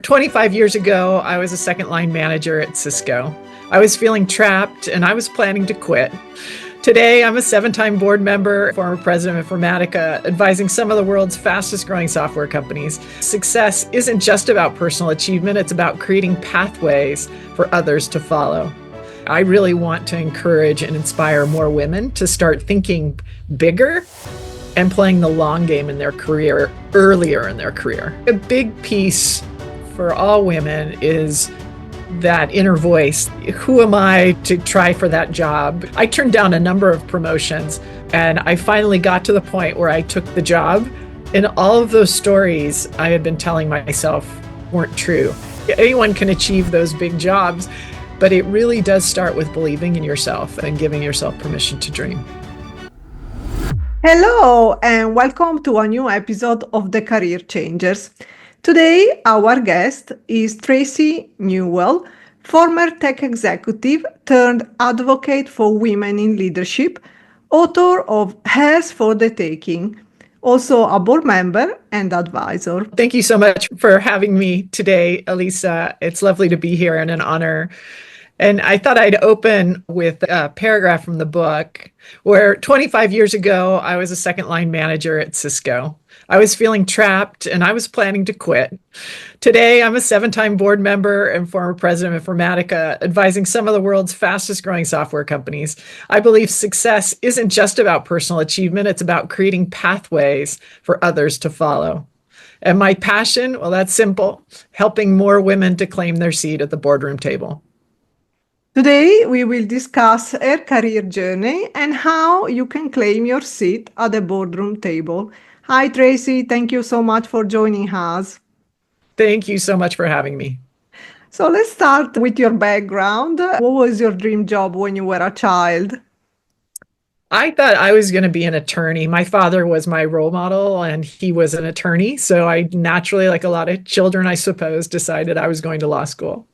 25 years ago, I was a second line manager at Cisco. I was feeling trapped and I was planning to quit. Today, I'm a 7-time board member, former president of Informatica, advising some of the world's fastest growing software companies. Success isn't just about personal achievement, it's about creating pathways for others to follow. I really want to encourage and inspire more women to start thinking bigger and playing the long game in their career earlier in their career. A big piece for all women is that inner voice. Who am I to try for that job? I turned down a number of promotions and I finally got to the point where I took the job, and all of those stories I had been telling myself weren't true. Anyone can achieve those big jobs, but it really does start with believing in yourself and giving yourself permission to dream. Hello, and welcome to a new episode of The Career Changers. Today, our guest is Tracey Newell, former tech executive turned advocate for women in leadership, author of Hers for the Taking, also a board member and advisor. Thank you so much for having me today, Elisa. It's lovely to be here and an honor. And I thought I'd open with a paragraph from the book where 25 years ago, I was a second line manager at Cisco. I was feeling trapped and I was planning to quit. Today, I'm a 7-time board member and former president of Informatica, advising some of the world's fastest growing software companies. I believe success isn't just about personal achievement, it's about creating pathways for others to follow. And my passion, well, that's simple, helping more women to claim their seat at the boardroom table. Today, we will discuss her career journey and how you can claim your seat at the boardroom table. Hi, Tracey. Thank you so much for joining us. Thank you so much for having me. So let's start with your background. What was your dream job when you were a child? I thought I was going to be an attorney. My father was my role model and he was an attorney. So I naturally, like a lot of children, I suppose, decided I was going to law school.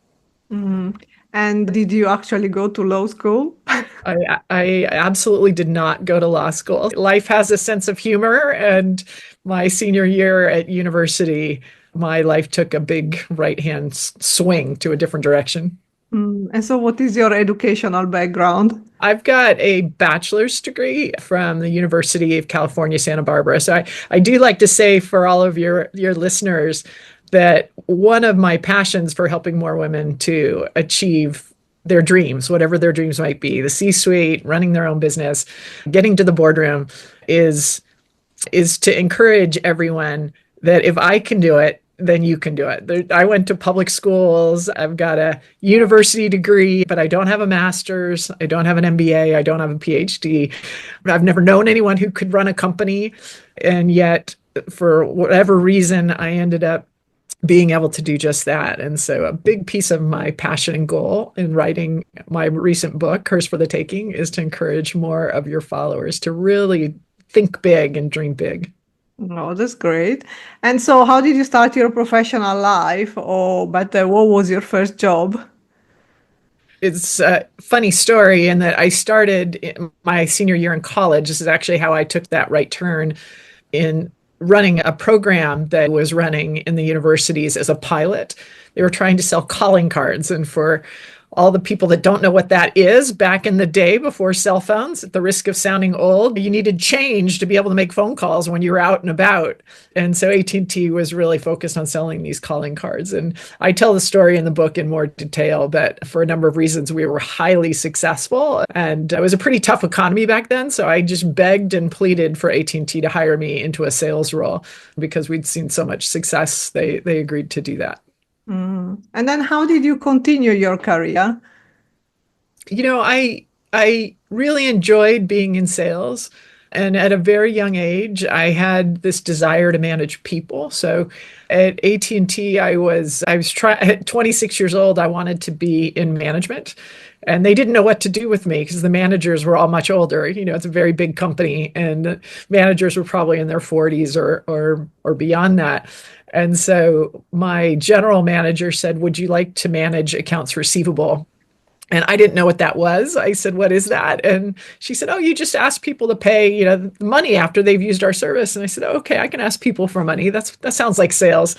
Mm-hmm. And did you actually go to law school? I absolutely did not go to law school. Life has a sense of humor, and my senior year at university, my life took a big right-hand swing to a different direction. And so what is your educational background? I've got a bachelor's degree from the University of California, Santa Barbara. So I do like to say for all of your listeners that one of my passions for helping more women to achieve their dreams, whatever their dreams might be, the C-suite, running their own business, getting to the boardroom, is to encourage everyone that if I can do it, then you can do it. I went to public schools. I've got a university degree, but I don't have a master's. I don't have an MBA. I don't have a PhD. I've never known anyone who could run a company. And yet, for whatever reason, I ended up being able to do just that. And so a big piece of my passion and goal in writing my recent book, Hers for the Taking, is to encourage more of your followers to really think big and dream big. Oh, that's great. And so how did you start your professional life? What was your first job? It's a funny story in that I started my senior year in college. This is actually how I took that right turn in running a program that was running in the universities as a pilot. They were trying to sell calling cards. And for all the people that don't know what that is, back in the day before cell phones, at the risk of sounding old, you needed change to be able to make phone calls when you were out and about. And so AT&T was really focused on selling these calling cards. And I tell the story in the book in more detail, but for a number of reasons, we were highly successful. And it was a pretty tough economy back then. So I just begged and pleaded for AT&T to hire me into a sales role because we'd seen so much success. They agreed to do that. And then how did you continue your career? You know, I really enjoyed being in sales. And at a very young age, I had this desire to manage people. So at AT&T, at 26 years old, I wanted to be in management. And they didn't know what to do with me because the managers were all much older. You know, it's a very big company and managers were probably in their 40s or beyond that. And so my general manager said, would you like to manage accounts receivable And I didn't know what that was. I said, "What is that?" And she said, "Oh, you just ask people to pay, money after they've used our service." And I said, "Okay, I can ask people for money. That sounds like sales."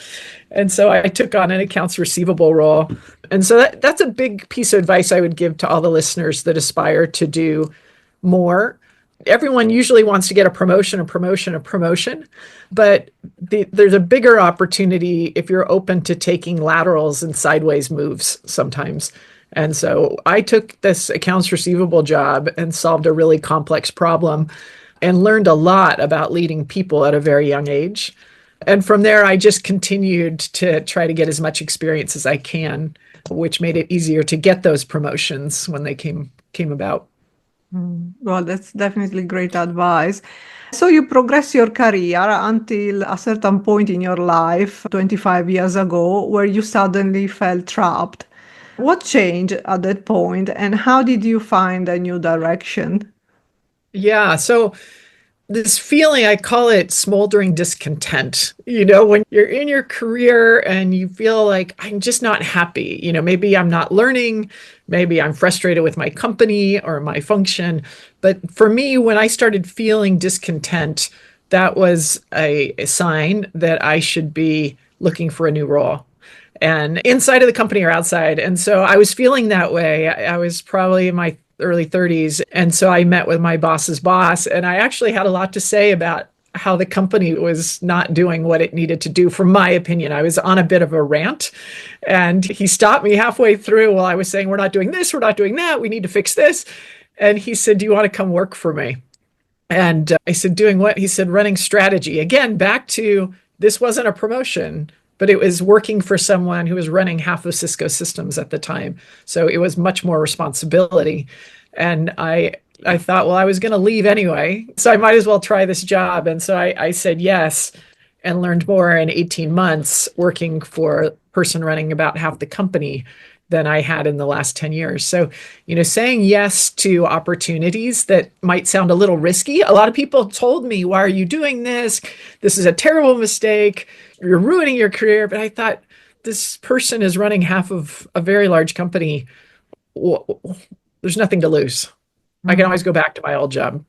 And so I took on an accounts receivable role. And so that's a big piece of advice I would give to all the listeners that aspire to do more. Everyone usually wants to get a promotion, a promotion, a promotion, but there's a bigger opportunity if you're open to taking laterals and sideways moves sometimes. And so I took this accounts receivable job and solved a really complex problem and learned a lot about leading people at a very young age. And from there, I just continued to try to get as much experience as I can, which made it easier to get those promotions when they came about. Well, that's definitely great advice. So you progress your career until a certain point in your life, 25 years ago, where you suddenly felt trapped. What changed at that point, and how did you find a new direction? Yeah. So this feeling, I call it smoldering discontent. When you're in your career and you feel like I'm just not happy, maybe I'm not learning, maybe I'm frustrated with my company or my function. But for me, when I started feeling discontent, that was a sign that I should be looking for a new role and inside of the company or outside. And so I was feeling that way. I was probably in my early 30s. And so I met with my boss's boss, and I actually had a lot to say about how the company was not doing what it needed to do, from my opinion. I was on a bit of a rant, and he stopped me halfway through while I was saying, "We're not doing this, we're not doing that, we need to fix this." And he said, "Do you want to come work for me?" And I said, "Doing what?" He said, "Running strategy." Again, back to this wasn't a promotion, but it was working for someone who was running half of Cisco systems at the time. So it was much more responsibility. And I thought, well, I was going to leave anyway, so I might as well try this job. And so I said yes and learned more in 18 months working for a person running about half the company than I had in the last 10 years. So, saying yes to opportunities that might sound a little risky. A lot of people told me, "Why are you doing this? This is a terrible mistake. You're ruining your career." But I thought, this person is running half of a very large company. There's nothing to lose. I can always go back to my old job.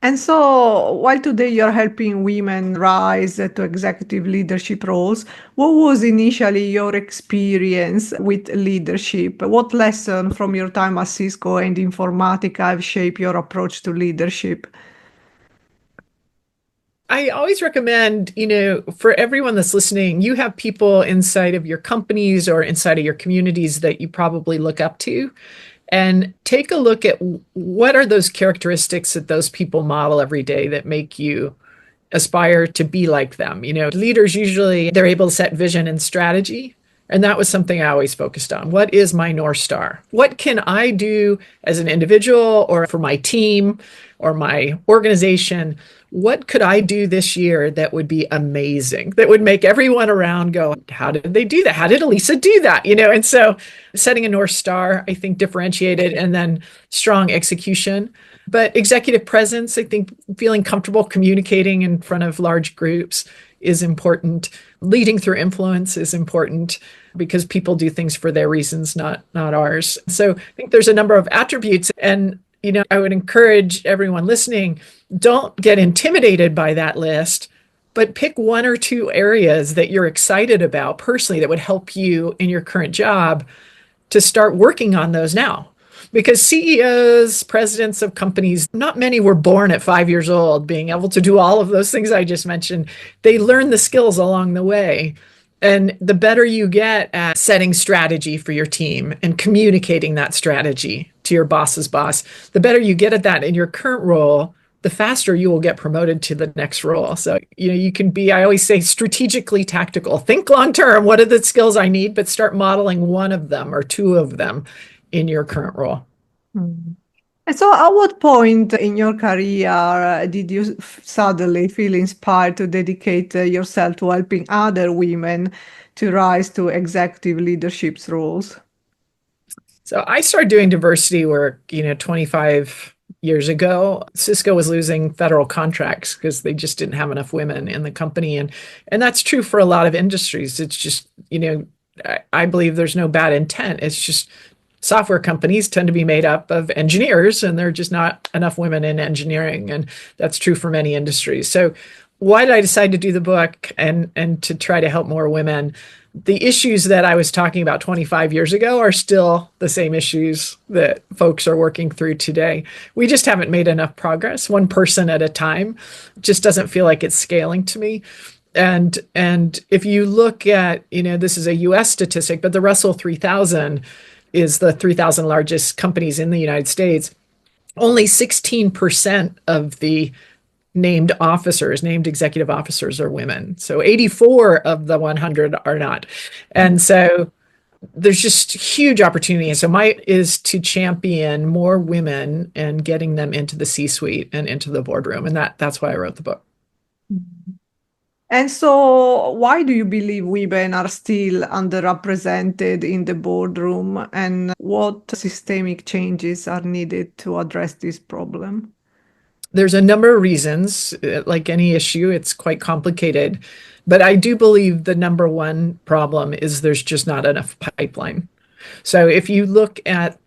And so, while today you're helping women rise to executive leadership roles, what was initially your experience with leadership? What lesson from your time at Cisco and Informatica have shaped your approach to leadership? I always recommend, for everyone that's listening, you have people inside of your companies or inside of your communities that you probably look up to. And take a look at what are those characteristics that those people model every day that make you aspire to be like them. Leaders usually they're able to set vision and strategy. And that was something I always focused on. What is my North Star? What can I do as an individual or for my team or my organization? What could I do this year that would be amazing, that would make everyone around go, "How did they do that? How did Elisa do that?" And so setting a North Star, I think, differentiated, and then strong execution. But executive presence, I think feeling comfortable communicating in front of large groups is important. Leading through influence is important because people do things for their reasons, not ours. So I think there's a number of attributes. And, I would encourage everyone listening, don't get intimidated by that list, but pick one or two areas that you're excited about personally that would help you in your current job to start working on those now. Because CEOs, presidents of companies, not many were born at 5 years old being able to do all of those things I just mentioned. They learn the skills along the way. And the better you get at setting strategy for your team and communicating that strategy to your boss's boss, the better you get at that in your current role, the faster you will get promoted to the next role. So, you can be, I always say, strategically tactical. Think long term. What are the skills I need? But start modeling one of them or two of them in your current role. Mm. And so, at what point in your career did you suddenly feel inspired to dedicate yourself to helping other women to rise to executive leadership roles? So I started doing diversity work, 25 years ago. Cisco was losing federal contracts because they just didn't have enough women in the company. And that's true for a lot of industries. It's just, I believe there's no bad intent. It's just software companies tend to be made up of engineers, and there are just not enough women in engineering. And that's true for many industries. So why did I decide to do the book and to try to help more women? The issues that I was talking about 25 years ago are still the same issues that folks are working through today. We just haven't made enough progress. One person at a time just doesn't feel like it's scaling to me. And if you look at, this is a US statistic, but the Russell 3000 is the 3,000 largest companies in the United States. Only 16% of the named executive officers are women. So 84 of the 100 are not. And so there's just huge opportunity. And so is to champion more women and getting them into the C-suite and into the boardroom. And that's why I wrote the book. And so why do you believe women are still underrepresented in the boardroom, and what systemic changes are needed to address this problem? There's a number of reasons. Like any issue, it's quite complicated. But I do believe the number one problem is there's just not enough pipeline. So if you look at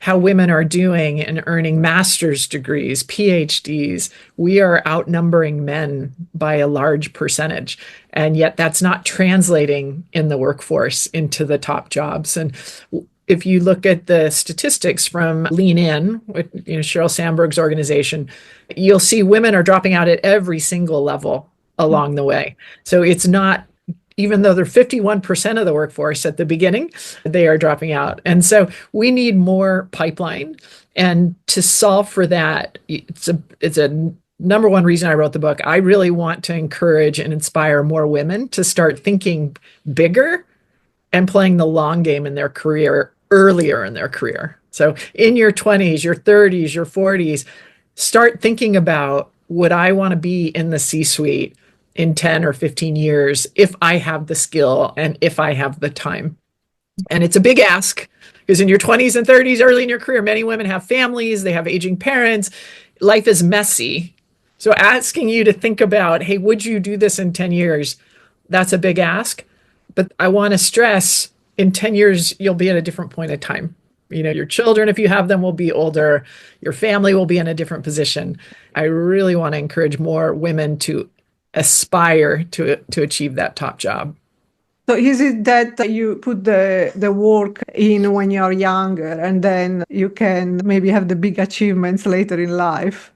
how women are doing and earning master's degrees, PhDs, we are outnumbering men by a large percentage. And yet that's not translating in the workforce into the top jobs. And if you look at the statistics from Lean In, Sheryl Sandberg's organization, you'll see women are dropping out at every single level along the way. So it's not, even though they're 51% of the workforce at the beginning, they are dropping out. And so we need more pipeline. And to solve for that, it's a number one reason I wrote the book. I really want to encourage and inspire more women to start thinking bigger and playing the long game in their career earlier in their career. So in your 20s, your 30s, your 40s, start thinking about, would I want to be in the C-suite in 10 or 15 years if I have the skill and if I have the time? And it's a big ask, because in your 20s and 30s, early in your career, many women have families, they have aging parents, life is messy. So asking you to think about, hey, would you do this in 10 years? That's a big ask. But I want to stress, in 10 years, you'll be at a different point of time. Your children, if you have them, will be older. Your family will be in a different position. I really want to encourage more women to aspire to achieve that top job. So is it that you put the work in when you're younger, and then you can maybe have the big achievements later in life?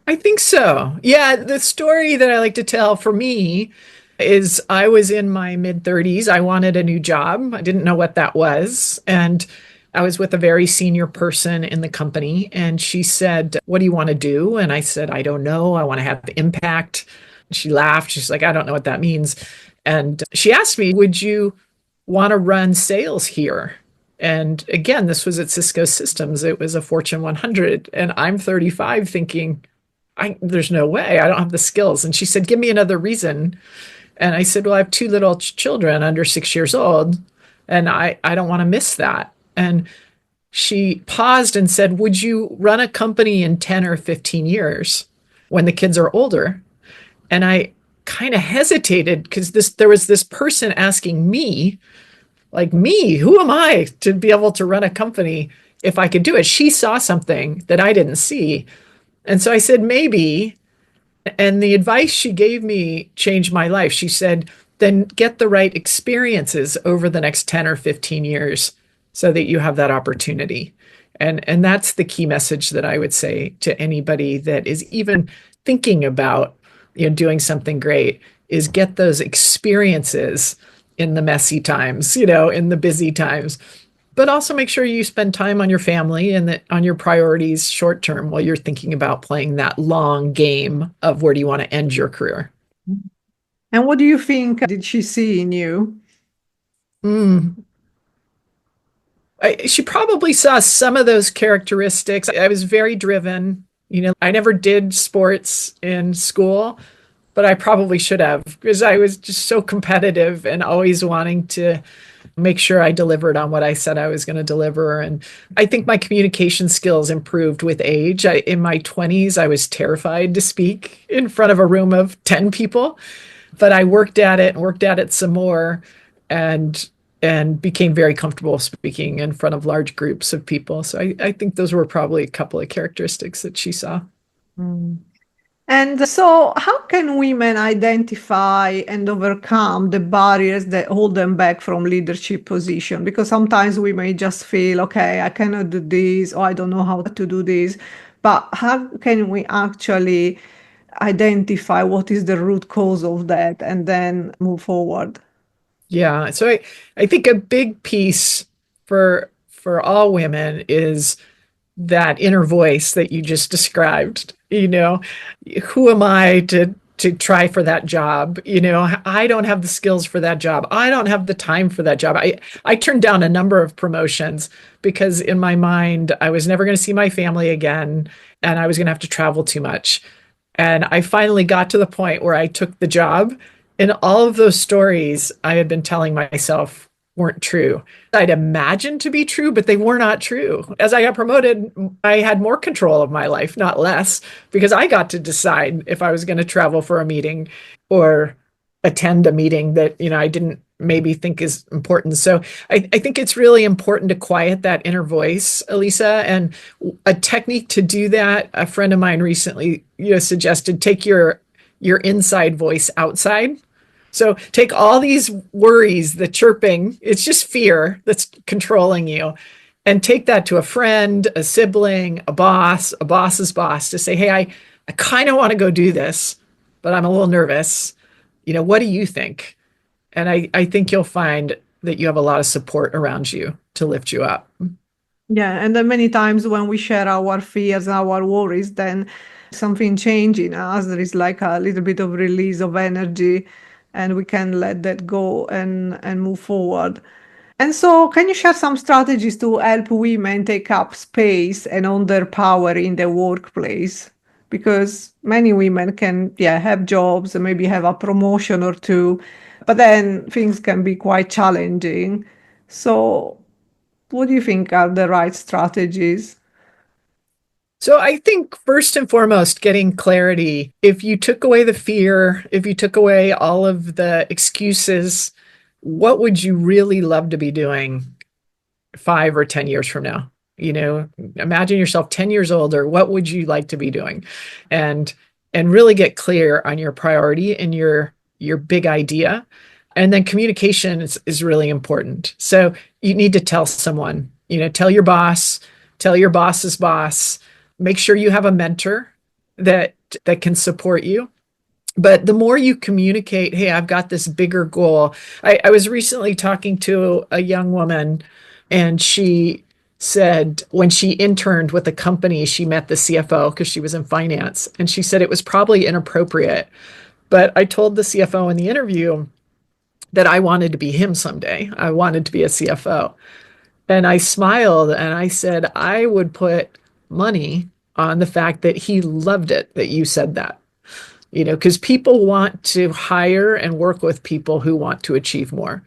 I think so. Yeah, the story that I like to tell for me is I was in my mid-30s. I wanted a new job. I didn't know what that was. And I was with a very senior person in the company, and she said, "What do you want to do?" And I said, "I don't know. I want to have impact." She laughed. She's like, "I don't know what that means." And she asked me, "Would you want to run sales here?" And again, this was at Cisco Systems. It was a Fortune 100. And I'm 35 thinking, there's no way. I don't have the skills. And she said, "Give me another reason." And I said, "Well, I have two little children under 6 years old, and I don't want to miss that." And she paused and said, "Would you run a company in 10 or 15 years when the kids are older?" And I kind of hesitated, because there was this person asking me, like, me, who am I to be able to run a company if I could do it? She saw something that I didn't see. And so I said, maybe. And the advice she gave me changed my life. She said, then get the right experiences over the next 10 or 15 years so that you have that opportunity. And that's the key message that I would say to anybody that is even thinking about doing something great, is get those experiences in the messy times, in the busy times. But also make sure you spend time on your family and on your priorities short term while you're thinking about playing that long game of where do you want to end your career. And what do you think did she see in you? She probably saw some of those characteristics. I was very driven. I never did sports in school, but I probably should have, because I was just so competitive and always wanting to make sure I delivered on what I said I was going to deliver. And I think my communication skills improved with age. In my 20s, I was terrified to speak in front of a room of 10 people, but I worked at it and worked at it some more. And and became very comfortable speaking in front of large groups of people. So I think those were probably a couple of characteristics that she saw. Mm. And so, how can women identify and overcome the barriers that hold them back from leadership position? Because sometimes we may just feel, okay, I cannot do this, or I don't know how to do this. But how can we actually identify what is the root cause of that and then move forward? Yeah. So I think a big piece for all women is that inner voice that you just described. Who am I to try for that job? I don't have the skills for that job. I don't have the time for that job. I turned down a number of promotions because in my mind I was never going to see my family again and I was going to have to travel too much. And I finally got to the point where I took the job, and all of those stories I had been telling myself weren't true. I'd imagined to be true, but they were not true. As I got promoted, I had more control of my life, not less, because I got to decide if I was going to travel for a meeting or attend a meeting that, I didn't maybe think is important. So I think it's really important to quiet that inner voice, Elisa. And a technique to do that, a friend of mine recently, suggested take your inside voice outside. So take all these worries, the chirping, it's just fear that's controlling you, and take that to a friend, a sibling, a boss's boss to say, hey, I kind of want to go do this, but I'm a little nervous. What do you think? And I think you'll find that you have a lot of support around you to lift you up. Yeah, and then many times when we share our fears, our worries, then something changes in us. There is like a little bit of release of energy, and we can let that go and move forward. And so, can you share some strategies to help women take up space and own their power in the workplace? Because many women can, yeah, have jobs and maybe have a promotion or two, but then things can be quite challenging. So, what do you think are the right strategies? So I think first and foremost, getting clarity. If you took away the fear, if you took away all of the excuses, what would you really love to be doing 5 or 10 years from now? Imagine yourself 10 years older. What would you like to be doing? And and really get clear on your priority and your big idea. And then communication is really important. So you need to tell someone, tell your boss, tell your boss's boss, make sure you have a mentor that can support you. But the more you communicate, hey, I've got this bigger goal. I was recently talking to a young woman, and she said when she interned with a company, she met the CFO because she was in finance. And she said it was probably inappropriate. But I told the CFO in the interview that I wanted to be him someday. I wanted to be a CFO. And I smiled and I said, I would put money on the fact that he loved it that you said that. Because people want to hire and work with people who want to achieve more.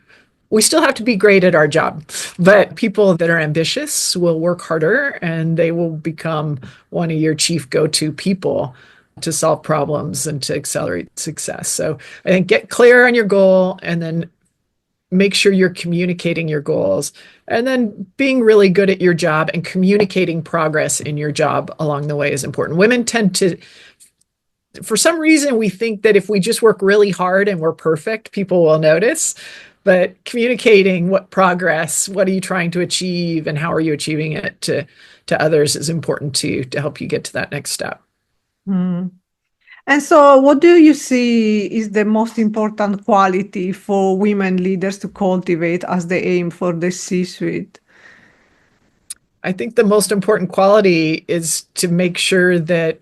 We still have to be great at our job, but people that are ambitious will work harder and they will become one of your chief go-to people to solve problems and to accelerate success. So I think get clear on your goal and then make sure you're communicating your goals, and then being really good at your job and communicating progress in your job along the way is important. Women tend to, for some reason, we think that if we just work really hard and we're perfect, people will notice. But communicating what progress, what are you trying to achieve, and how are you achieving it to others is important to help you get to that next step. Mm. And so, what do you see is the most important quality for women leaders to cultivate as they aim for the C-suite? I think the most important quality is to make sure that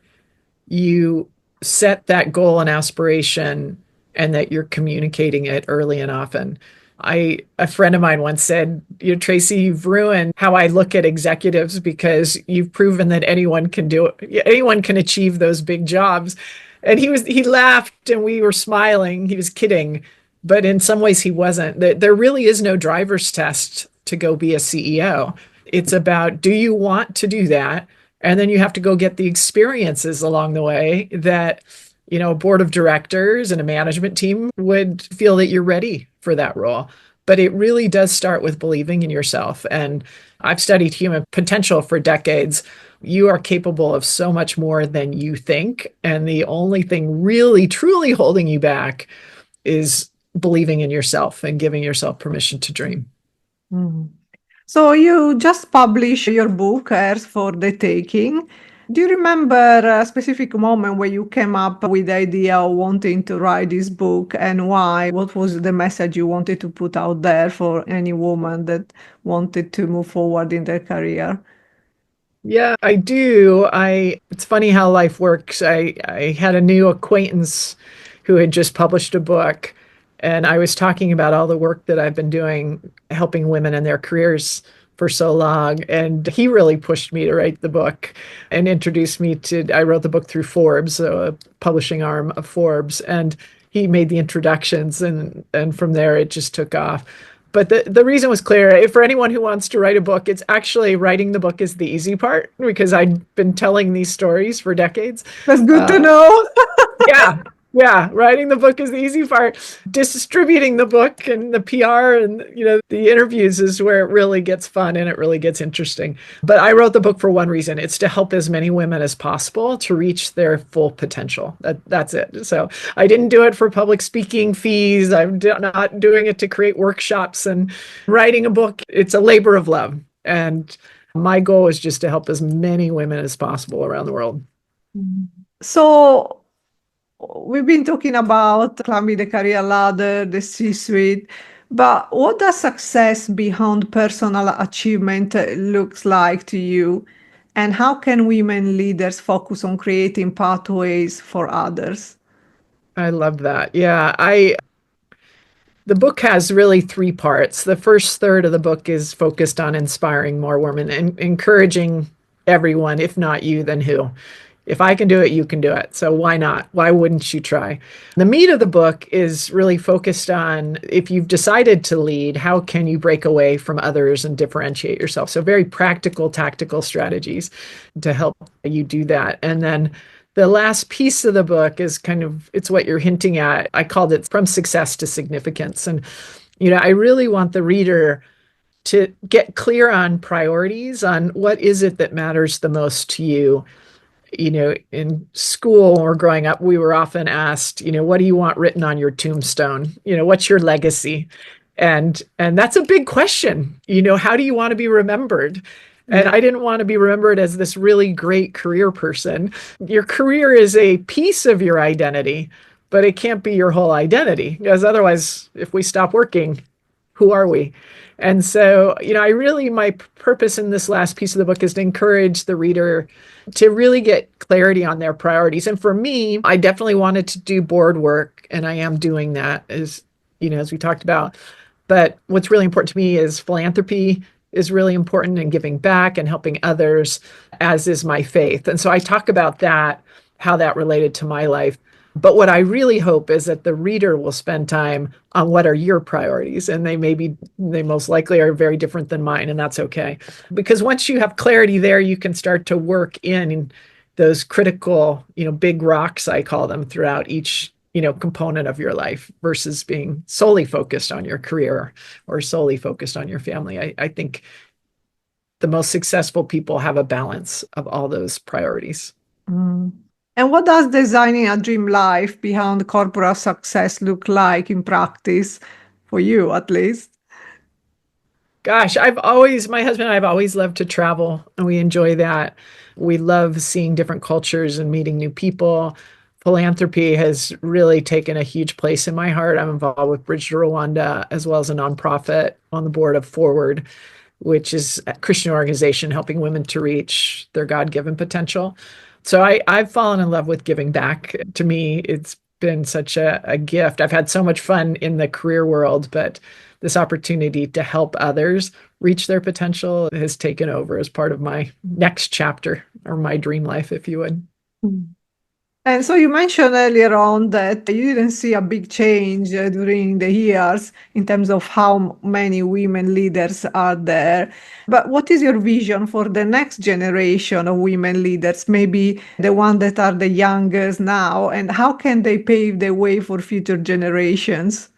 you set that goal and aspiration and that you're communicating it early and often. A friend of mine once said, Tracey, you've ruined how I look at executives because you've proven that anyone can do it. Anyone can achieve those big jobs. And he laughed and we were smiling. He was kidding, but in some ways he wasn't. There really is no driver's test to go be a CEO. It's about, do you want to do that? And then you have to go get the experiences along the way that, a board of directors and a management team would feel that you're ready for that role. But it really does start with believing in yourself. And I've studied human potential for decades. You are capable of so much more than you think. And the only thing really, truly holding you back is believing in yourself and giving yourself permission to dream. Mhm. So you just published your book, Heirs for the Taking. Do you remember a specific moment where you came up with the idea of wanting to write this book and why? What was the message you wanted to put out there for any woman that wanted to move forward in their career? Yeah, I do. It's funny how life works. I had a new acquaintance who had just published a book, and I was talking about all the work that I've been doing helping women in their careers for so long. And he really pushed me to write the book and introduced me to, I wrote the book through Forbes, so a publishing arm of Forbes, and he made the introductions and from there it just took off. But the reason was clear. For anyone who wants to write a book, it's actually writing the book is the easy part because I've been telling these stories for decades. That's good to Uh, know. yeah, yeah. Writing the book is the easy part. Distributing the book and the PR and the interviews is where it really gets fun and it really gets interesting. But I wrote the book for one reason. It's to help as many women as possible to reach their full potential. That's it. So I didn't do it for public speaking fees. I'm not doing it to create workshops and writing a book. It's a labor of love. And my goal is just to help as many women as possible around the world. So we've been talking about climbing the career ladder, the C-suite, but what does success beyond personal achievement looks like to you? And how can women leaders focus on creating pathways for others? I love that. Yeah, the book has really three parts. The first third of the book is focused on inspiring more women and encouraging everyone, if not you, then who? If I can do it, you can do it. So why not? Why wouldn't you try? The meat of the book is really focused on if you've decided to lead, how can you break away from others and differentiate yourself? So very practical, tactical strategies to help you do that. And then the last piece of the book is it's what you're hinting at. I called it From Success to Significance. And, I really want the reader to get clear on priorities, on what is it that matters the most to you. In school or growing up, we were often asked, what do you want written on your tombstone? What's your legacy? And that's a big question. How do you want to be remembered? And Yeah. I didn't want to be remembered as this really great career person. Your career is a piece of your identity, but it can't be your whole identity, because otherwise, if we stop working, who are we? And so, my purpose in this last piece of the book is to encourage the reader to really get clarity on their priorities. And for me, I definitely wanted to do board work, and I am doing that as we talked about. But what's really important to me is philanthropy is really important, and giving back and helping others, as is my faith. And so I talk about that, how that related to my life. But what I really hope is that the reader will spend time on what are your priorities. And they most likely are very different than mine, and that's okay. Because once you have clarity there, you can start to work in those critical, big rocks, I call them, throughout each, component of your life versus being solely focused on your career or solely focused on your family. I think the most successful people have a balance of all those priorities. Mm. And what does designing a dream life beyond corporate success look like in practice for you, at least? Gosh, my husband and I have always loved to travel, and we enjoy that. We love seeing different cultures and meeting new people. Philanthropy has really taken a huge place in my heart. I'm involved with Bridge to Rwanda, as well as a nonprofit on the board of Forward, which is a Christian organization helping women to reach their God-given potential. So I've fallen in love with giving back. To me, it's been such a gift. I've had so much fun in the career world, but this opportunity to help others reach their potential has taken over as part of my next chapter, or my dream life, if you would. Mm. And so you mentioned earlier on that you didn't see a big change during the years in terms of how many women leaders are there. But what is your vision for the next generation of women leaders, maybe the ones that are the youngest now, and how can they pave the way for future generations?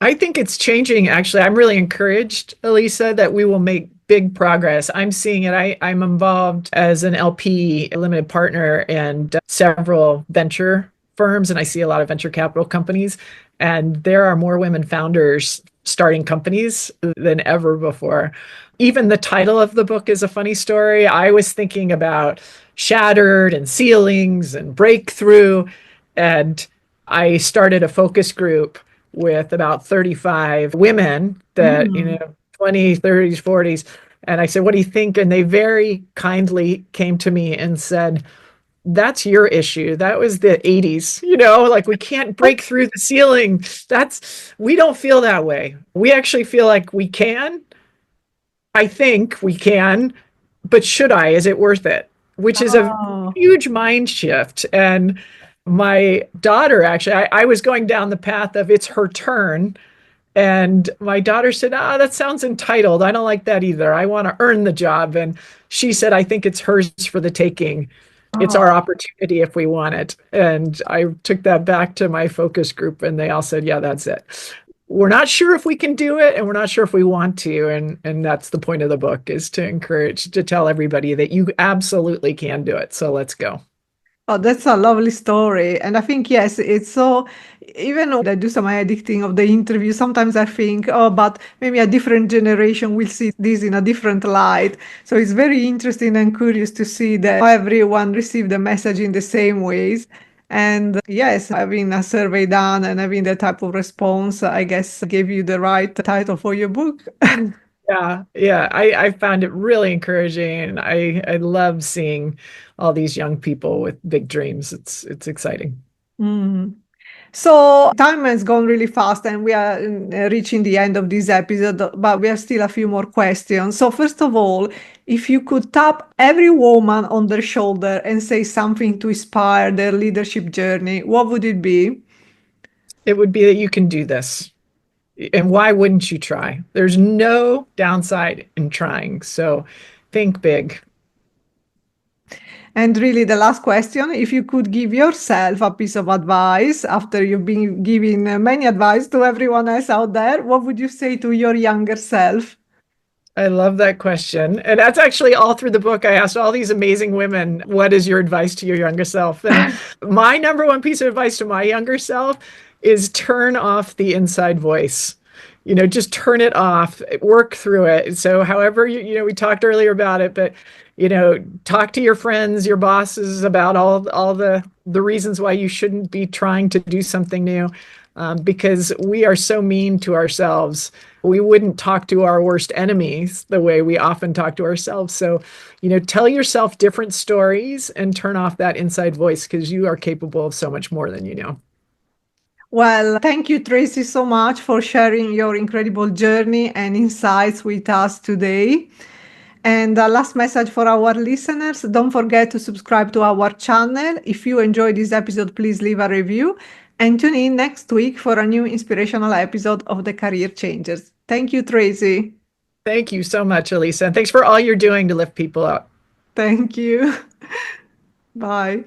I think it's changing, actually. I'm really encouraged, Elisa, that we will make big progress. I'm seeing it. I'm involved as an LP, a limited partner, and several venture firms, and I see a lot of venture capital companies. And there are more women founders starting companies than ever before. Even the title of the book is a funny story. I was thinking about shattered and ceilings and breakthrough, and I started a focus group with about 35 women that, Mm. 20s, 30s, 40s. And I said, what do you think? And they very kindly came to me and said, that's your issue. That was the 80s, like we can't break through the ceiling. We don't feel that way. We actually feel like we can. I think we can, but should I? Is it worth it? Which is a Oh. huge mind shift. And my daughter, actually, I was going down the path of it's her turn. And my daughter said, that sounds entitled. I don't like that either. I want to earn the job. And she said, I think it's hers for the taking. It's our Oh. opportunity if we want it. And I took that back to my focus group, and they all said, yeah, that's it. We're not sure if we can do it, and we're not sure if we want to. And that's the point of the book, is to encourage, to tell everybody that you absolutely can do it. So let's go. Oh, that's a lovely story. And I think, yes, it's so, even though I do some editing of the interview, sometimes I think, oh, but maybe a different generation will see this in a different light. So it's very interesting and curious to see that everyone received the message in the same ways. And yes, having a survey done and having that type of response, I guess, gave you the right title for your book. Yeah. I found it really encouraging, and I love seeing all these young people with big dreams. It's exciting. Mm. So time has gone really fast and we are reaching the end of this episode, but we have still a few more questions. So first of all, if you could tap every woman on their shoulder and say something to inspire their leadership journey, what would it be? It would be that you can do this. And why wouldn't you try? There's no downside in trying. So think big. And really, the last question, if you could give yourself a piece of advice after you've been giving many advice to everyone else out there, what would you say to your younger self? I love that question. And that's actually all through the book. I asked all these amazing women, what is your advice to your younger self? And my number one piece of advice to my younger self is turn off the inside voice. Just turn it off, work through it. So however, we talked earlier about it, but talk to your friends, your bosses about all the reasons why you shouldn't be trying to do something new. Because we are so mean to ourselves. We wouldn't talk to our worst enemies the way we often talk to ourselves. So, tell yourself different stories and turn off that inside voice, because you are capable of so much more than you know. Well, thank you, Tracey, so much for sharing your incredible journey and insights with us today. And a last message for our listeners, don't forget to subscribe to our channel. If you enjoyed this episode, please leave a review and tune in next week for a new inspirational episode of The Career Changers. Thank you, Tracey. Thank you so much, Elisa. And thanks for all you're doing to lift people up. Thank you. Bye.